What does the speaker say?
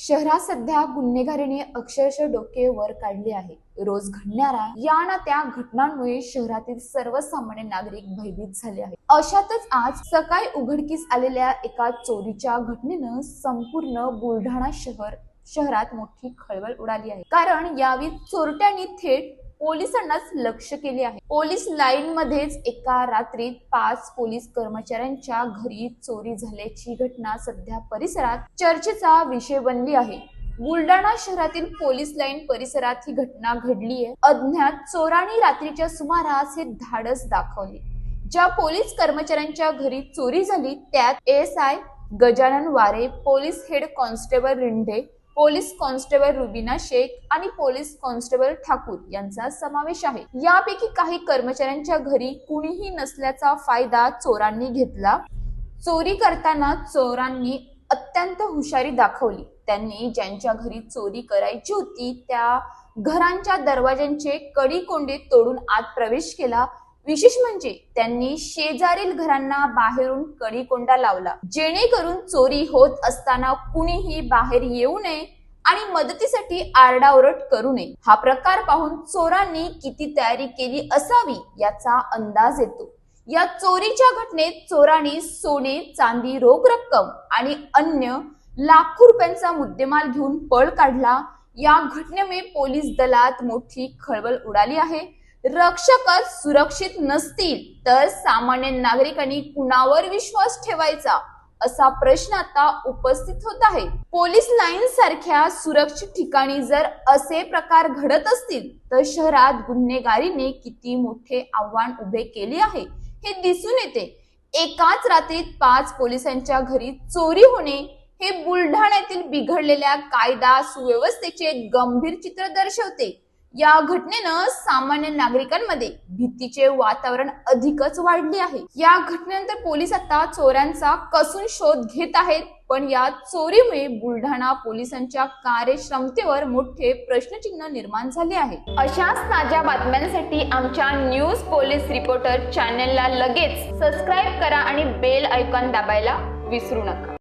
शहरात सध्या गुन्हेगारीने अक्षरशः डोके वर काढले आहे. रोज घडणाऱ्या या ना त्या घटनांमुळे शहरातील सर्वसामान्य नागरिक भयभीत झाले आहेत. अशातच आज सकाळी उघडकीस आलेल्या एका चोरीच्या घटनेनं संपूर्ण बुलढाणा शहरात मोठी खळबळ उडाली आहे. कारण यावेळी चोरट्यांनी थेट पोलिसांनाच लक्ष केले आहे. पोलीस लाईन मध्येच एका रात्रीत 5 पोलीस कर्मचाऱ्यांच्या घरी चोरी झाल्याची घटना सध्या परिसरात चर्चेचा विषय बनली आहे. बुलढाणा शहरातील पोलीस लाईन परिसरात ही घटना घडली आहे. अज्ञात चोरांनी रात्रीच्या सुमारास हे धाडस दाखवले. ज्या पोलीस कर्मचाऱ्यांच्या घरी चोरी झाली त्यात ASI Gajanan Ware, police head constable Rindhe, police constable Rubina Shaikh आणि पोलीस कॉन्स्टेबल ठाकूर यांचा समावेश आहे. यापैकी काही कर्मचाऱ्यांच्या घरी कुणीही नसल्याचा फायदा चोरांनी घेतला. चोरी करताना चोरांनी अत्यंत हुशारी दाखवली. त्यांनी ज्यांच्या घरी चोरी करायची होती त्या घरांच्या दरवाजांचे कडी कोंडे तोडून आत प्रवेश केला. विशेष म्हणजे त्यांनी शेजारील घरांना बाहेरून कडी-कोंडा लावला, जेणेकरून चोरी होत असताना कुणीही बाहेर येऊ नये आणि मदतीसाठी आरडाओरड करू नये. हा प्रकार पाहून चोरांनी किती तयारी केली असावी याचा अंदाज येतो. या चोरीच्या घटनेत चोरांनी सोने, चांदी, रोख रक्कम आणि अन्य लाखो रुपयांचा मुद्देमाल घेऊन पळ काढला. या घटनेमुळे पोलीस दलात मोठी खळबळ उडाली आहे. रक्षकच सुरक्षित नसतील तर सामान्य नागरिकांनी कुणावर विश्वास ठेवायचा असा प्रश्न आता उपस्थित होत आहे. पोलीस लाईन सारख्या सुरक्षित ठिकाणी जर असे प्रकार घडत असतील तर शहरात गुन्हेगारीने किती मोठे आव्हान उभे केले आहे हे दिसून येते. एकाच रात्रीत 5 पोलिसांच्या घरी चोरी होणे हे बुलढाण्यातील बिघडलेल्या कायदा सुव्यवस्थेचे गंभीर चित्र दर्शवते. या घटनेनं सामान्य नागरिकांमध्ये भीतीचे वातावरण अधिकच वाढले आहे. या घटनेनंतर पोलीस आता चोरांचा कसून शोध घेत आहेत. पण या चोरीमुळे बुलढाणा पोलिसांच्या कार्यक्षमतेवर मोठे प्रश्नचिन्ह निर्माण झाले आहे. अशाच ताज्या बातम्यांसाठी आमच्या न्यूज पोलीस रिपोर्टर चॅनलला लगेच सबस्क्राईब करा आणि बेल आयकॉन दाबायला विसरू नका.